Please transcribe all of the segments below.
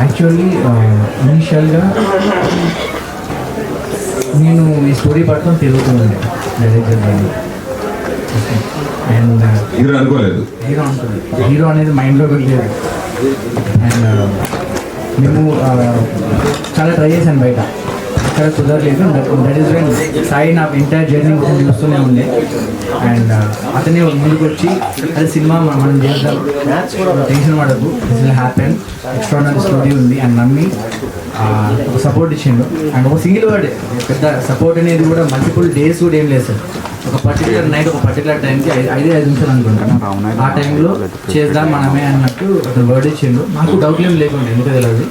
Actually ఇనీషియల్గా నేను ఈ స్టోరీ పట్టుకొని తిరుగుతుండే డైరెక్టర్ గారిని. అండ్ హీరో అనుకోలేదు, హీరో అనేది మైండ్లో వెళ్ళలేదు. అండ్ మేము చాలా ట్రై చేశాను బయట, అక్కడ కుదరలేదు. దట్ ఈస్ వెన్ సాయి నా ఎంటైర్ జర్నీ చూస్తూనే ఉండే. అండ్ అతనే ముందుకు వచ్చి అది సినిమా మనం చేద్దాం, టెన్షన్ పడదు, this will happen, extraordinary story ఉంది అని నమ్మి ఒక సపోర్ట్ ఇచ్చిండు. అండ్ ఒక సింగిల్ వర్డ్, పెద్ద సపోర్ట్ అనేది కూడా మల్టిపుల్ డేస్ కూడా ఏం లేదు సార్. ఒక పర్టికులర్ నైట్, ఒక పర్టికులర్ టైంకి 5 నిమిషాలు అనుకుంటాను, ఆ టైంలో చేద్దాం మనమే అన్నట్టు అతను వర్డ్ ఇచ్చిండు. నాకు డౌట్ ఏం లేకుండా, ఎందుకు తెలియదు.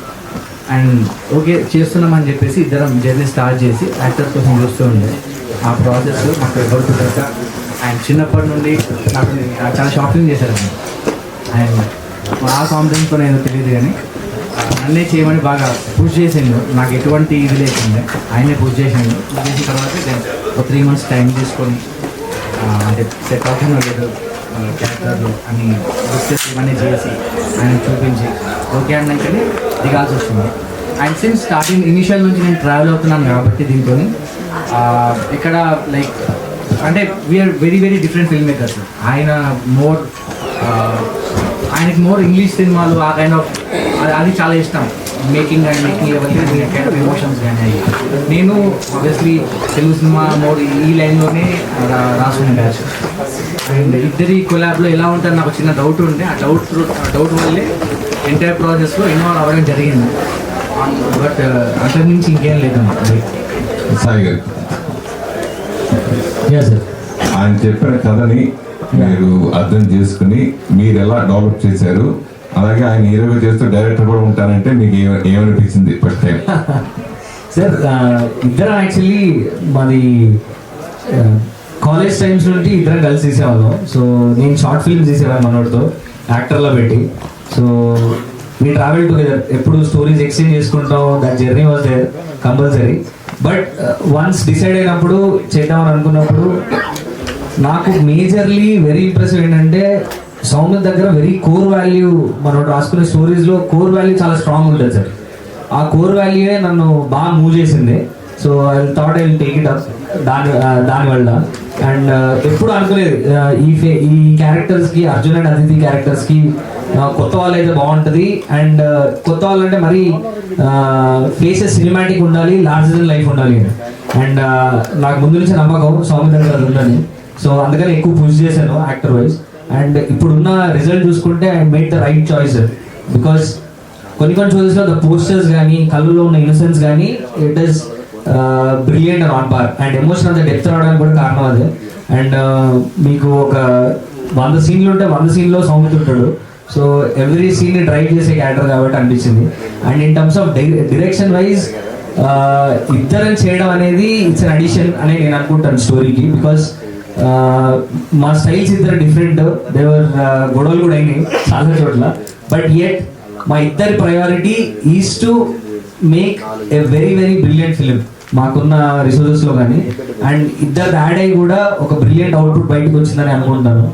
అండ్ ఓకే చేస్తున్నామని చెప్పేసి ఇద్దరం జర్నీ స్టార్ట్ చేసి యాక్టర్స్ కోసం చూస్తూ ఉండే. ఆ ప్రాసెస్లో మాకు ఎవరు కుదరక అండ్ చిన్నప్పటి నుండి నాకు చాలా షాపింగ్ చేశారు. అండ్ ఆ కాన్ఫిడెన్స్తో ఏదో తెలియదు కానీ అన్నీ చేయమని బాగా పుష్ చేసిండు. నాకు ఎటువంటి ఇది లేకుండా ఆయనే పుష్ చేసిండు. చేసిన తర్వాత ఒక 3 months టైం తీసుకొని అంటే సెట్ అవుతుందో లేదు క్యారెక్టర్లు అని డిస్కస్ ఇవన్నీ చేసి ఆయన చూపించి ఓకే అన్నాకనే దిగాల్సి వస్తుంది. అండ్ సిన్స్ స్టార్టింగ్ ఇనిషియల్ నుంచి నేను ట్రావెల్ అవుతున్నాను కాబట్టి దీంతో ఇక్కడ లైక్ అంటే we are very very different filmmakers. ఆయన ఆయనకి మోర్ ఇంగ్లీష్ సినిమాలు ఆ కైండ్ ఆఫ్ అది చాలా ఇష్టం. మేకింగ్ అండ్ మేకింగ్ ఎవరికి కైండ్ ఆఫ్ ఎమోషన్స్ కానీ అయ్యి. నేను ఆబ్వియస్లీ తెలుగు సినిమా మోర్ ఈ లైన్లోనే రాసుకునే బ్యాచ్. అండ్ ఇద్దరి కొలాబ్లో ఎలా ఉంటుంది నాకు చిన్న డౌట్ ఉంటే ఆ డౌట్ వల్లే ఎంటైర్ ప్రాసెస్లో ఇన్వాల్వ్ అవ్వడం జరిగింది. బట్ అంతకు నుంచి ఇంకేం లేదన్నమాట. సాయి గారు సార్ ఆయన చెప్పిన కథని మీరు అర్థం చేసుకుని మీరు ఎలా డెవలప్ చేశారు, అలాగే ఆయన హీరోగా చేస్తూ డైరెక్టర్ కూడా ఉంటానంటే మీకు ఏమనిపించింది ఫస్ట్ టైం? సార్ ఇద్దరం యాక్చువల్లీ మాది కాలేజ్ టైమ్స్ నుండి ఇద్దరం కలిసి తీసేవాళ్ళం. సో నేను షార్ట్ ఫిల్మ్స్ తీసేవాళ్ళం మనోడితో యాక్టర్లో పెట్టి. సో వీ ట్రావెల్ టుగెదర్, ఎప్పుడు స్టోరీస్ ఎక్స్చేంజ్ చేసుకుంటాం. That journey was there compulsory. But once decide అయినప్పుడు చేద్దామని అనుకున్నప్పుడు నాకు మేజర్లీ వెరీ ఇంప్రెసివ్ ఏంటంటే సౌమ్య దగ్గర వెరీ కోర్ వాల్యూ, మనం రాసుకునే స్టోరీస్లో కోర్ వాల్యూ చాలా స్ట్రాంగ్ ఉంటుంది సార్. ఆ కోర్ వాల్యూయే నన్ను బాగా మూవ్ చేసింది. So I thought I will take it up దానివల్ల. అండ్ ఎప్పుడు అనుకోలేదు ఈ క్యారెక్టర్స్కి, అర్జున్ అండ్ అదితి క్యారెక్టర్స్కి కొత్త వాళ్ళు అయితే బాగుంటుంది. అండ్ కొత్త వాళ్ళు అంటే మరీ ఫేసెస్ సినిమాటిక్ ఉండాలి, లార్జర్ దెన్ లైఫ్ ఉండాలి. అండ్ నాకు ముందు నుంచి నమ్మకం సౌమ్య దగ్గర అది ఉందని. సో అందుకని ఎక్కువ పుష్ చేశాను యాక్టర్ వైజ్. అండ్ ఇప్పుడున్న రిజల్ట్ చూసుకుంటే I made the right choice. Because కొన్ని చూసేలో ద పోస్టర్స్ కానీ, కళ్ళలో ఉన్న ఇన్నోసెన్స్ కానీ, it is brilliant and on par. And emotion అంత డెప్త్ రావడానికి కూడా కారణం అదే. అండ్ మీకు ఒక 100 సీన్లు ఉంటే 100 సీన్లో సౌమ్య ఉంటాడు. సో ఎవ్రీ సీన్ని డ్రైవ్ చేసే క్యారెక్టర్ కాబట్టి అనిపించింది. And in terms of direction wise ఇద్దరం చేయడం అనేది ఇట్స్ అన్ అడిషన్ అని నేను అనుకుంటాను స్టోరీకి. బికాస్ మా స్టైల్స్ ఇద్దరు డిఫరెంట్, దేవర్ గొడవలు కూడా అయినాయి చాలా చోట్ల. బట్ యెట్ మా ఇద్దరి priority is to make a very very brilliant film మాకున్న రిసోర్సెస్లో కానీ. అండ్ ఇద్దరు యాడ్ అయ్యి కూడా ఒక బ్రిలియంట్ అవుట్పుట్ బయటకు వచ్చిందని అనుకుంటాను.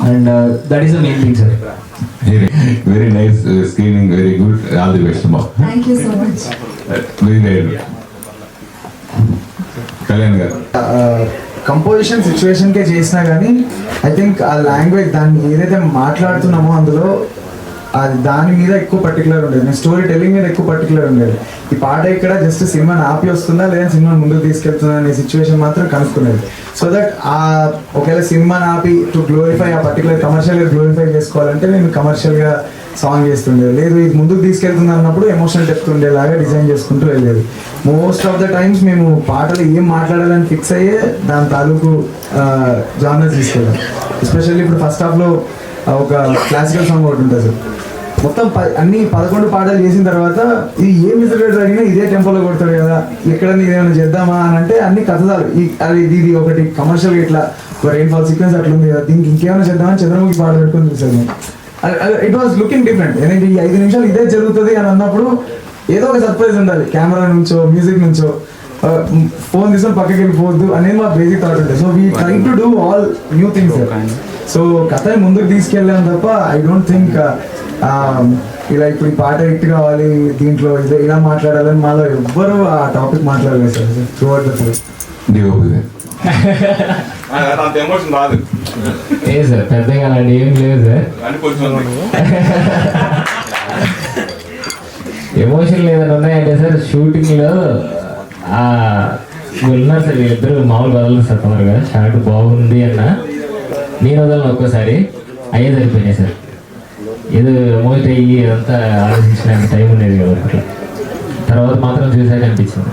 And that is the main thing sir. Very nice screening, very good, all the best. Thank you so much. Kalyan గారు కంపోజిషన్ సిచ్యువేషన్కే చేసినా కానీ ఐ థింక్ ఆ లాంగ్వేజ్ దాన్ని ఏదైతే మాట్లాడుతున్నామో అందులో అది దాని మీద ఎక్కువ పర్టికులర్ ఉండేది. నేను స్టోరీ టెల్లింగ్ మీద ఎక్కువ పర్టికులర్ ఉండేది. ఈ పాట ఇక్కడ జస్ట్ సినిమాని ఆపి వస్తుందా లేదా సినిమాని ముందుకు తీసుకెళ్తుందా అనే సిచ్యువేషన్ మాత్రం కనుక్కునేది. సో దట్ ఆ ఒకవేళ సినిమాని ఆపి టు గ్లోరిఫై ఆ పర్టికులర్ కమర్షియల్గా గ్లోరిఫై చేసుకోవాలంటే నేను కమర్షియల్గా సాంగ్ చేస్తుండేది. లేదు ఇది ముందుకు తీసుకెళ్తుంది అన్నప్పుడు ఎమోషనల్ డెప్త్ ఉండేలాగా డిజైన్ చేసుకుంటూ వెళ్ళేది. మోస్ట్ ఆఫ్ ద టైమ్స్ మేము పాటలు ఏం మాట్లాడాలని ఫిక్స్ అయ్యే దాని తాలూకు జానర్స్ తీసుకెళ్ళాం. ఎస్పెషల్లీ ఇప్పుడు ఫస్ట్ హాఫ్లో ఒక క్లాసికల్ సాంగ్ ఒకటి ఉంటుంది సార్. మొత్తం అన్ని 11 పాటలు చేసిన తర్వాత ఇది ఏ మ్యూజిక్ అడిగినా ఇదే టెంపోలో కొడతాడు కదా, ఎక్కడ ఏమైనా చేద్దామా అని అంటే అన్ని కథలు ఇది ఒకటి కమర్షియల్ ఇట్లా రెయిన్ఫాల్ సీక్వెన్స్ అట్లా ఉంది కదా, దీనికి ఇంకేమైనా చేద్దామని చంద్రముఖి పాట పెట్టుకొని చూసాను. It was looking different. ఎందుకంటే ఈ 5 నిమిషాలు ఇదే జరుగుతుంది అని అన్నప్పుడు ఏదో ఒక సర్ప్రైజ్ ఉండాలి, కెమెరా నుంచో మ్యూజిక్ నుంచో. ఫోన్ తీసుకొని పక్కకి వెళ్ళిపోవద్దు అనేది మా బేసిక్ థాట్ ఉంటుంది. So we try to do all new things. So కథని ముందుకు తీసుకెళ్ళాను తప్ప ఐ డోంట్ థింక్ ఇలా ఇప్పుడు ఈ పాట హిట్ కావాలి, దీంట్లో ఇలా మాట్లాడాలని మాలో ఎవ్వరు ఆ టాపిక్ మాట్లాడలేదు sir through out the film. అంత ఎమోషన్ రాదు ఏ సార్ పెద్దగా అలాంటి ఏం లేదు సార్, అని కొంచెం ఎమోషన్ లేదని ఉన్నాయంటే సార్ షూటింగ్లో ఉన్నారు సార్ వీళ్ళిద్దరు మామూలు వదలరు సార్ తొందరగా. షార్ట్ బాగుంది అన్న నేను వదలను ఒక్కోసారి, అయ్యే సరిపోయినాయి సార్. ఏదో ఎమోట్ అయ్యి అదంతా ఆలోచించడానికి టైం ఉండేది కదా అట్లా. తర్వాత మాత్రం చూసాక అనిపించింది.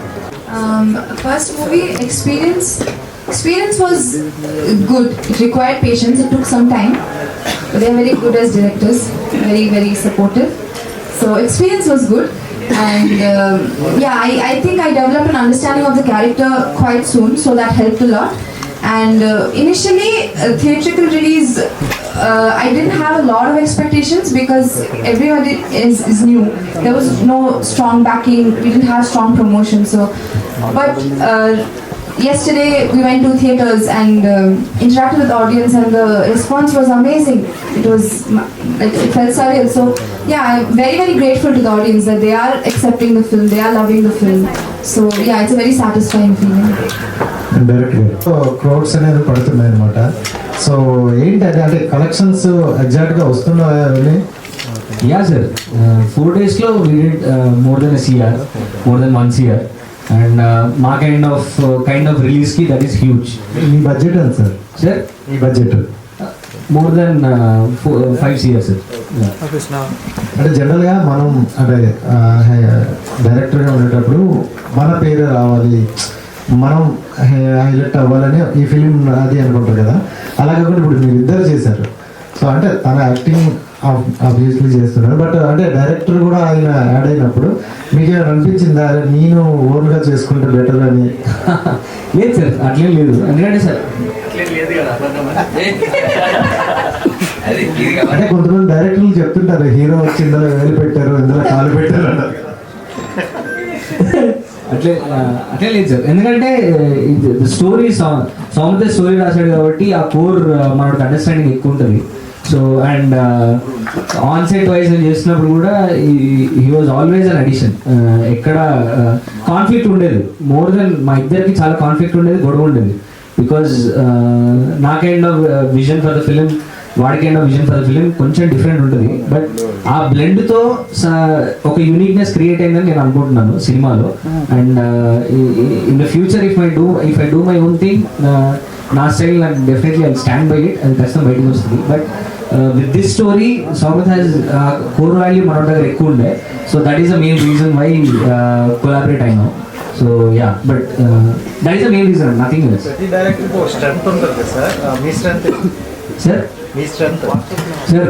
First movie experience was good. It required patience. It took some time. But they are very good as directors. Very, very supportive. So experience was good. And yeah, I think I developed an understanding of the character quite soon. So that helped a lot. And initially, theatrical release, I didn't have a lot of expectations because everybody is new. There was no strong backing. We didn't have strong promotion. So, but yesterday we went to theaters and interacted with the audience, and the response was amazing. It was like it felt surreal. So yeah, I'm very, very grateful to the audience that they are accepting the film. They are loving the film. So yeah, it's a very satisfying feeling. డైరెక్ట్గా crowds అనేది పడుతున్నాయి అనమాట. So ఏంటి అది, అంటే collections ఎగ్జాక్ట్గా వస్తున్నాయని? Yeah sir, 4 daysలో we did more than CR, more than 1 CR. And మా కైండ్ ఆఫ్ రిలీజ్కి దట్ ఈస్ హ్యూజ్. మీ బడ్జెట్ ఎంత సార్? సార్ మీ budget more than 5 CR sir. అంటే జనరల్గా మనం అంటే డైరెక్టర్గా ఉండేటప్పుడు మన పేరు రావాలి, మనం హైలైట్ అవ్వాలని ఈ ఫిలిం అది అనుకుంటారు కదా. అలా కాకుండా ఇప్పుడు మీరు ఇద్దరు చేశారు. సో అంటే తన యాక్టింగ్ ఆబ్వియస్లీ చేస్తున్నారు, బట్ అంటే డైరెక్టర్ కూడా ఆయన యాడ్ అయినప్పుడు మీకు అనిపించిందా నేను ఓన్గా చేసుకుంటే బెటర్ అని? లేదు సార్, అట్లేం లేదు. ఎందుకంటే సార్ అంటే కొంతమంది డైరెక్టర్లు చెప్తుంటారు హీరో వచ్చి ఇందులో వేలు పెట్టారు, ఇందులో కాలు పెట్టారు అంటారు. అట్లే లేదు సార్. ఎందుకంటే స్టోరీ సౌమిత స్టోరీ రాశాడు కాబట్టి ఆ కోర్ మనకు అండర్స్టాండింగ్ ఎక్కువ ఉంటుంది. So and on set wise నేను చేసినప్పుడు కూడా he was always an addition. ఎక్కడ కాన్ఫ్లిక్ట్ ఉండేది, మోర్ దెన్ మా ఇద్దరికి చాలా కాన్ఫ్లిక్ట్ ఉండేది, గొడవ ఉండేది. బికాజ్ నా kind of vision for the film, వాడి kind of vision for the film కొంచెం డిఫరెంట్ ఉంటుంది. బట్ ఆ బ్లెండ్తో ఒక యూనిక్నెస్ క్రియేట్ అయిందని నేను అనుకుంటున్నాను సినిమాలో. And in the future if I do my own thing, నా స్టైల్ నాకు definitely I stand by it, అది ఖచ్చితంగా బయటకు వస్తుంది. But with this story Saumith has core value మన దగ్గర ఎక్కువ ఉండే. So that is the main reason why collaborate అయినాం. So yeah, but that is the main reason, nothing else. Sir sir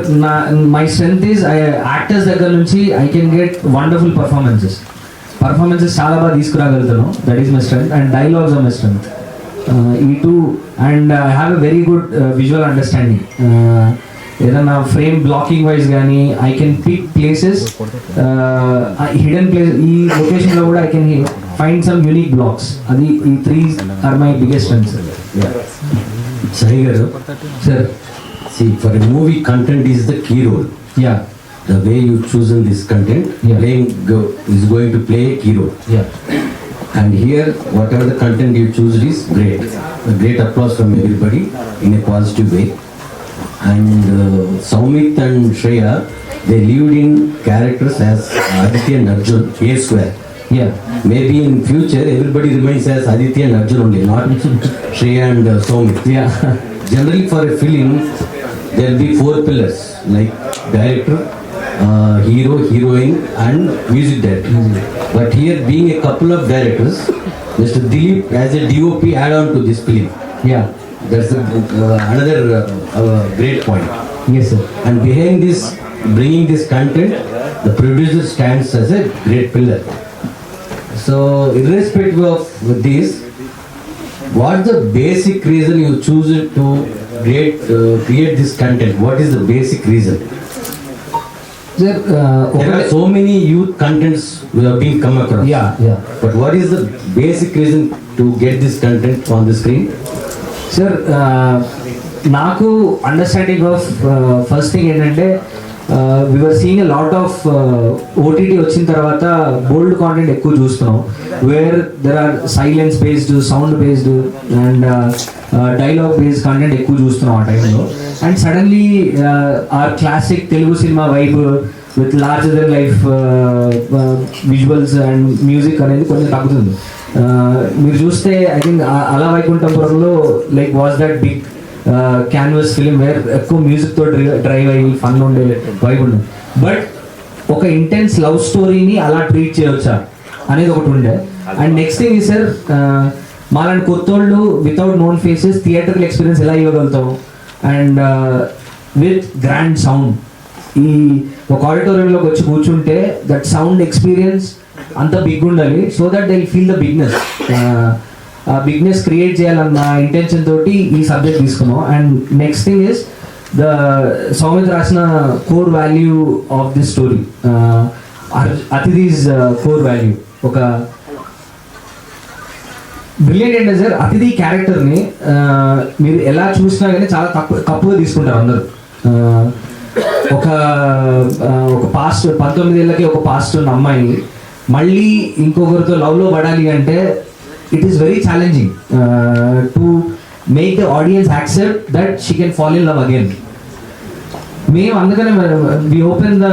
my strength is actors దగ్గర నుంచి I can get wonderful performances చాలా బాగా తీసుకురాగలుగుతాను. That is my strength. And dialogues are my strength, ఈ too. And I have a very good visual understanding. ఏదన్నా frame blocking wise కానీ I can pick places, hidden place. ఈ లొకేషన్లో కూడా I can find some unique blocks. అది ఈ 3 are my biggest strengths. Sahi garu, sir see, for a movie, content is the key role. Yeah The way you chosen this content, Yeah. is going to play a key role. Yeah And here, whatever the content you choose is great. A great applause from everybody in a positive way. And Soumit and Shreya, they lived in characters as Aditya and Arjun, A square. Yeah Maybe in future, everybody remains as Aditya and Arjun only, not Shreya and Soumit. Yeah Generally, for a film, there will be 4 pillars like director, hero, heroine, and music director. But here, being a couple of directors, Mr. Dilip as a DOP add on to this film. Yeah That's another great point. Yes sir. And behind this, bringing this content, the producer stands as a great pillar. So, irrespective of this, what's the basic reason you choose to create this content? What is the basic reason? Sir There are so many youth contents we have been come across. Yeah yeah But what is the basic reason to get this content on the screen? Sir నాకు understanding of first thing ఏంటంటే we're seeing a lot of OTT వచ్చిన తర్వాత bold content ఎక్కువ చూస్తున్నాం, where there are silence based, sound based and dialogue based content ఎక్కువ చూస్తున్నాం ఆ టైంలో. And suddenly our classic Telugu cinema vibe with larger then life visuals and music అనేది కొంచెం తగ్గుతుంది. మీరు చూస్తే I think Ala Vaikunthapurramuloo like was that big canvas film where ఎక్కువ మ్యూజిక్తో డ్రైవ్ అయ్యి ఫన్ ఉండే వైబ్ ఉండేది. బట్ ఒక ఇంటెన్స్ లవ్ స్టోరీని అలా ట్రీట్ చేయవచ్చా అనేది ఒకటి ఉండే. అండ్ నెక్స్ట్ థింగ్ ఈ సార్, మాలాంటి కొత్తోళ్ళు వితౌట్ నోన్ ఫేసెస్ థియేటర్కి ఎక్స్పీరియన్స్ ఎలా ఇవ్వగలుగుతాం అండ్ విత్ గ్రాండ్ సౌండ్. ఈ ఒక ఆడిటోరియంలోకి వచ్చి కూర్చుంటే దట్ సౌండ్ ఎక్స్పీరియన్స్ అంత బిగ్ ఉండాలి, so that they feel the bigness. ఆ బిగ్నెస్ క్రియేట్ చేయాలన్న ఇంటెన్షన్ తోటి ఈ సబ్జెక్ట్ తీసుకున్నాం. And next thing is the Soumith రాసిన core value of this story, Athithi's core value. ఒక బ్రిలియంట్ ఏంటంటే సార్, అతిథి క్యారెక్టర్ని మీరు ఎలా చూసినా కానీ చాలా తప్పుగా తీసుకుంటారు అందరు. ఒక పాస్ట్ 19 ఏళ్ళకి ఒక పాస్ట్ ఉన్న అమ్మాయి మళ్ళీ ఇంకొకరితో లవ్లో పడాలి అంటే it is very challenging to make the audience accept that she can fall in love again. మేము అందుకనే వి ఓపెన్ ద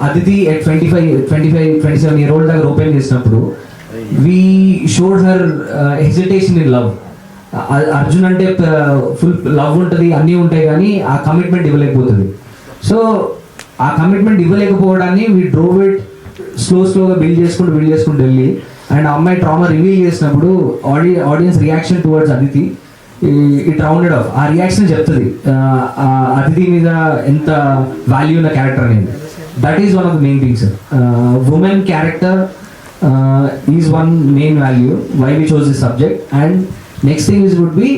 అతిథి ఎట్ 27 year old దగ్గర ఓపెన్ చేసినప్పుడు we showed her hesitation in love. Arjun అంటే ఫుల్ లవ్ ఉంటుంది, అన్నీ ఉంటాయి, కానీ ఆ కమిట్మెంట్ ఇవ్వలేకపోతుంది. సో ఆ కమిట్మెంట్ ఇవ్వలేకపోవడాన్ని వీ డ్రోవ్ ఇట్ స్లోగా బిల్డ్ చేసుకుంటూ వెళ్ళి, అండ్ ఆ అమ్మాయి ట్రామా రివీల్ చేసినప్పుడు audience reaction towards Aditi it rounded off. ఆ రియాక్షన్ చెప్తుంది అతిథి మీద ఎంత వాల్యూ ఉన్న క్యారెక్టర్ అనేది. That is one of the main things. Women character is one main value why we chose this subject. And next thing is would be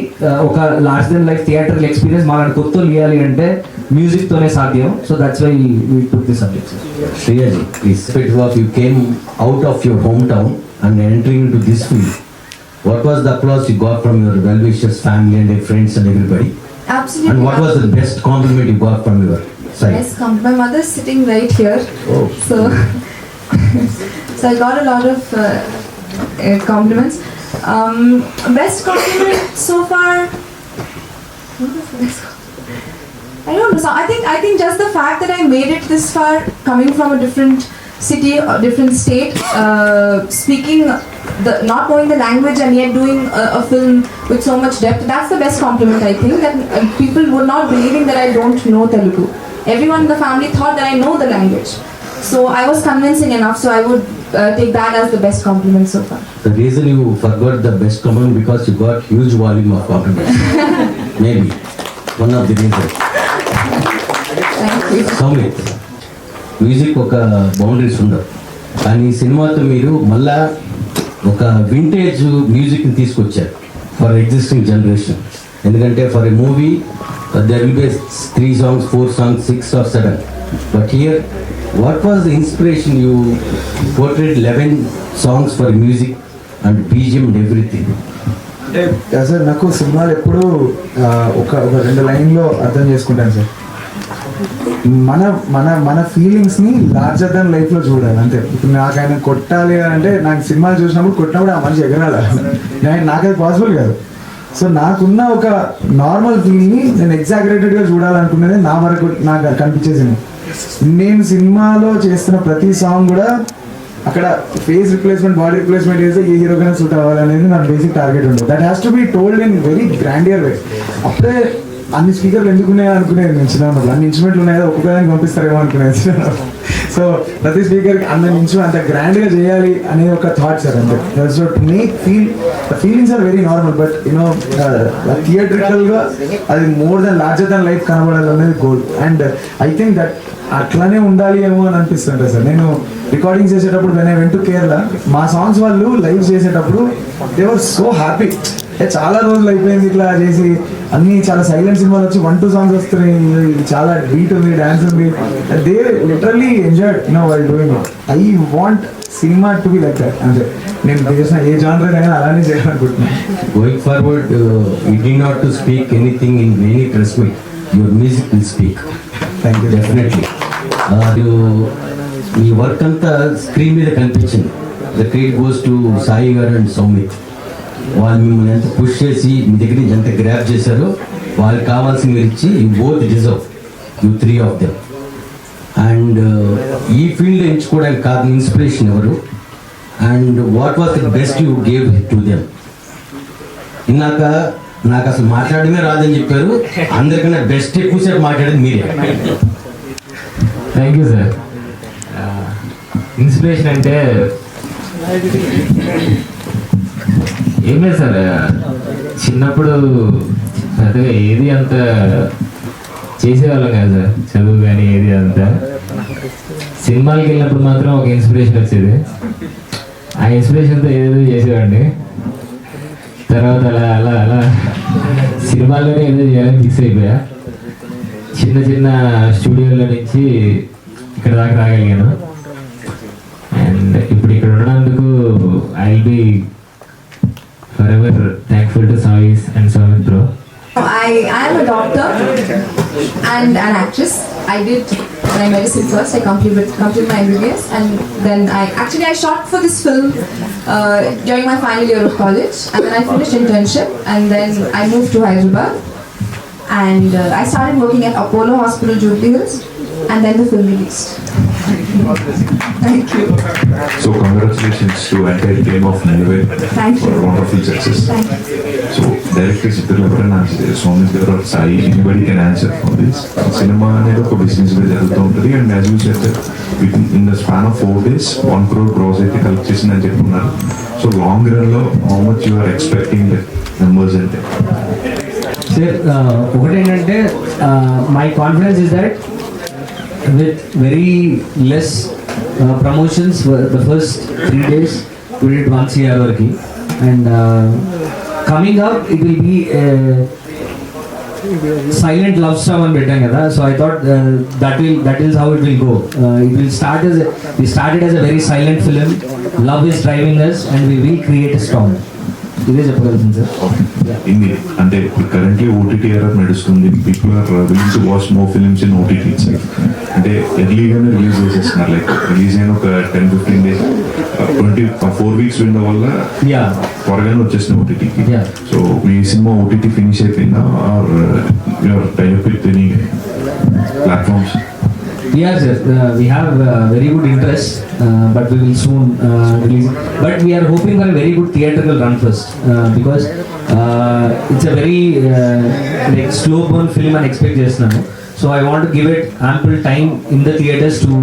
ఒక large then life theatre experience మాలాంటి కొత్త ఇవ్వాలి అంటే మ్యూజిక్తోనే సాధ్యం. So that's why we took this subject. Really, irrespective of you came out of your hometown and entering into this field, what was the applause you got from your well-wishers, family and your friends and everybody? Absolutely. And what was the best compliment you got from your side? Yes, my mother's sitting right here. Oh. So, so I got a lot of compliments. Best compliment so far. What was the best compliment? I don't know. So I think just the fact that I made it this far, coming from a different city or different state, speaking not knowing the language and yet doing a film with so much depth, that's the best compliment I think. That people were not believing that I don't know Telugu. Everyone in the family thought that I know the language. So I was convincing enough. So I would take that as the best compliment so far. The reason you forgot the best compliment because you got huge volume of compliments. Maybe one of the reasons. Thank you. Soumith, music ఒక boundaries ఉండవు, కానీ సినిమాతో మీరు మళ్ళా ఒక vintage మ్యూజిక్ని తీసుకొచ్చారు for existing generation. ఎందుకంటే for a movie there will be 3 songs, 4 songs, 6 or 7. But here what was the inspiration you portrait 11 songs for music and BGM and everything? అంటే సార్ నాకు సినిమాలు ఎప్పుడు ఒక 2 లైన్లో అర్థం చేసుకుంటాను సార్. మన మన మన ఫీలింగ్స్ని లార్జర్ దాన్ లైఫ్లో చూడాలి అంతే. ఇప్పుడు నాకు ఆయన కొట్టాలి అంటే నాకు సినిమాలు చూసినప్పుడు కొట్టినప్పుడు ఆ మనిషి ఎగరాలి, నాకు అది పాసిబుల్ కాదు. సో నాకున్న ఒక నార్మల్ ఫీలింగ్ని నేను ఎగ్జాగరేటెడ్గా చూడాలనుకునేది నా వరకు నాకు కనిపించేసింది. నేను సినిమాలో చేస్తున్న ప్రతి సాంగ్ కూడా అక్కడ ఫేస్ రిప్లేస్మెంట్, బాడీ రిప్లేస్మెంట్ చేస్తే ఏ హీరోకైనా సూట్ అవ్వాలనేది నా బేసిక్ టార్గెట్ ఉంటుంది. That has to be told in very grandeur way. అప్పుడే అన్ని స్పీకర్లు ఎందుకున్నాయో అనుకునేది నేను చిన్నప్పుడు, అన్ని ఇన్స్ట్రుమెంట్లు ఉన్నాయో ఒక్కొక్కదానికి పంపిస్తారేమో అనుకునేది. సో ప్రతి స్పీకర్కి అంత గ్రాండ్గా చేయాలి అనే ఒక థాట్ సార్ అంతే. So to make feelings are very normal, but you know థియేట్రికల్గా అది more then larger then life కనబడాలి అనేది goal. And I think that అట్లానే ఉండాలి ఏమో అని అనిపిస్తుంటుంది సార్. నేను రికార్డింగ్ చేసేటప్పుడు when I went to Kerala, మా సాంగ్స్ వాళ్ళు లైవ్ చేసేటప్పుడు దే వర్ సో హ్యాపీ. చాలా రోజులు అయిపోయింది ఇట్లా చేసి, అన్నీ చాలా సైలెంట్ సినిమాలు వచ్చి 1-2 songs వస్తున్నాయి, చాలా బీట్ ఉంది, డాన్స్ ఉంది. They literally enjoyed while doing it. I want cinema to be like that. అంటే నేను చేసిన ఏ జానర్ అయినా అలానే చేయాలనుకుంటున్నాను. Going forward, you need not to speak anything in any press meet. Your music will speak. Thank you. Definitely me work అంతా screen మీద కనిపించింది. The credit goes to Sai గారు అండ్ సౌమిత్. వాళ్ళు మిమ్మల్ని ఎంత పుష్ చేసి మీ దగ్గర నుంచి ఎంత గ్రాప్ చేశారో వాళ్ళకి కావాల్సిన మీరు ఇచ్చి you both deserve, you 3 of them. And ఈ ఫీల్డ్ ఎంచుకోవడానికి కారణం ఇన్స్పిరేషన్ ఎవరు and what was the best you gave to them? ఇందాక నాకు అసలు మాట్లాడమే రాదని చెప్పారు, అందరికన్నా బెస్ట్ ఎక్కువసేపు మాట్లాడేది మీరే. Thank you sir. ఇన్స్పిరేషన్ అంటే ఏం లేదు సార్, చిన్నప్పుడు పెద్దగా ఏది అంత చేసేవాళ్ళం కాదు సార్, చదువు కానీ ఏది అంతా. సినిమాలకి వెళ్ళినప్పుడు మాత్రం ఒక ఇన్స్పిరేషన్ వచ్చేది, ఆ ఇన్స్పిరేషన్తో ఏదో చేసేవాడిని. తర్వాత అలా అలా అలా సినిమాల్లోనే ఏదో చేయాలని ఫిక్స్ అయిపోయా. చిన్న చిన్న స్టూడియోల నుంచి ఇక్కడ దాకా రాగలిగాను. అండ్ ఇప్పుడు ఇక్కడ ఉన్నందుకు I will be for ever thankful to Sai's and Soumith bro. I am a doctor and an actress. I did my medicine first. I completed my MBBS, and then I shot for this film during my final year of college, and then I finished internship, and then I moved to Hyderabad, and I started working at Apollo Hospital, Jubilee Hills, and then the film released. Thank you. So congratulations to entire team of Nilway Thank you. for wonderful success. Thank you. So directors ఇద్దరు ఎవరైనా Soumith garu Sai anybody can answer for this. సినిమా అనేది ఒక business గా జరుగుతూ ఉంటుంది and as you said in the span of 4 days 1 crore gross అయితే collect చేసిందని చెప్తున్నారు. సో లాంగ్ రన్ లో how much you are expecting numbers అంటే? సార్ ఒకటేంటంటే my confidence is that with very less promotions for the first 3 days we did 1 crore working, and coming up it will be a silent love song on betang kada. So I thought that is how it will go. It will start as we started as a very silent film. Love is driving us and we will create a storm. ఇదే చెప్పగలుగుతుంది sir. ఇన్ని అంటే currently OTT era నడుస్తుంది. People are willing to watch more films in OTT. అంటే ఎర్లీగానే release చేసేస్తున్నారు. Like release అయిన ఒక 10-15 days 4 weeks window వల్ల త్వరగానే వచ్చేసిన ఓటీటీకి. సో మీ సినిమా ఓటీటీ ఫినిష్ అయిపోయిందా or your type with any platforms? Yeah, sir. We have very good interest, but we will soon release it. But we are hoping for a very good theatrical run first, because it's a very like slow burn film and expect చేస్తున్నాను. So I want to give it ample time in the theaters to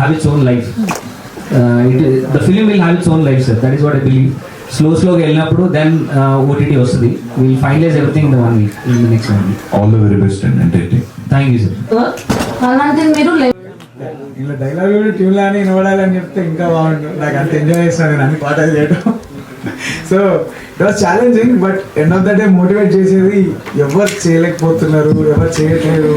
have its own life. The film will have its own life, sir. That is what I believe. Slowగా వెళ్ళినప్పుడు then OTT వస్తుంది. We will finalize everything in the 1 week, in the next 1 week. All the very best and entertain. Thank you, sir. అలాంటి మీరు ఇలా dialogue కూడా ట్యూన్లో అని వినబడాలని చెప్తే ఇంకా బాగుంటుంది. నాకు అంత ఎంజాయ్ చేస్తాను నేను అన్ని పాటలు చేయడం. So it was challenging, but end of the day motivate చేసేది ఎవరు చేయలేకపోతున్నారు, ఎవరు చేయట్లేదు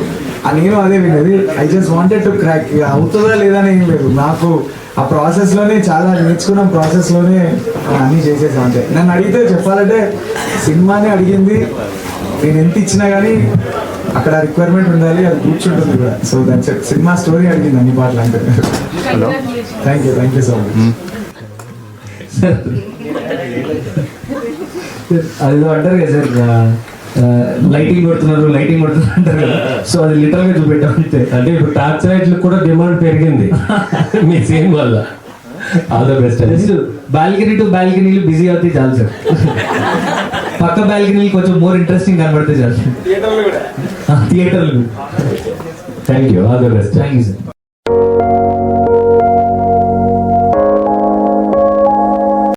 అని నేను అదే వినేది. I just wanted to crack. ఇక అవుతుందా లేదా అని ఏం లేదు, నాకు ఆ ప్రాసెస్లోనే చాలా నేర్చుకున్న ప్రాసెస్లోనే అన్నీ చేసేసాను. అంతే నన్ను అడిగితే చెప్పాలంటే సినిమానే అడిగింది, నేను ఎంత ఇచ్చినా కానీ అక్కడ రిక్వైర్మెంట్ ఉండాలి, అది కూర్చుంటుంది కూడా. So that's it. Cinema story అడిగింది అన్ని పాటలు అంటే. Thank you so much. అది అంటారు కదా సార్, లైటింగ్ కొడుతున్నారు అంటారు కదా. సో అది లిటరల్ గా చూపెట్టాం అంతే. అంటే ఇప్పుడు టార్చ్ లైట్లు కూడా డిమాండ్ పెరిగింది మీ సీన్ వల్ల. All the best. Balcony to బాల్కనీలు బిజీ అవుతాయి చాలు సార్. పక్క బాల్కనీలు కొంచెం మోర్ ఇంట్రెస్టింగ్ కనబడితే చాలు. థియేటర్లు. Thank you. All the best. Thank you sir.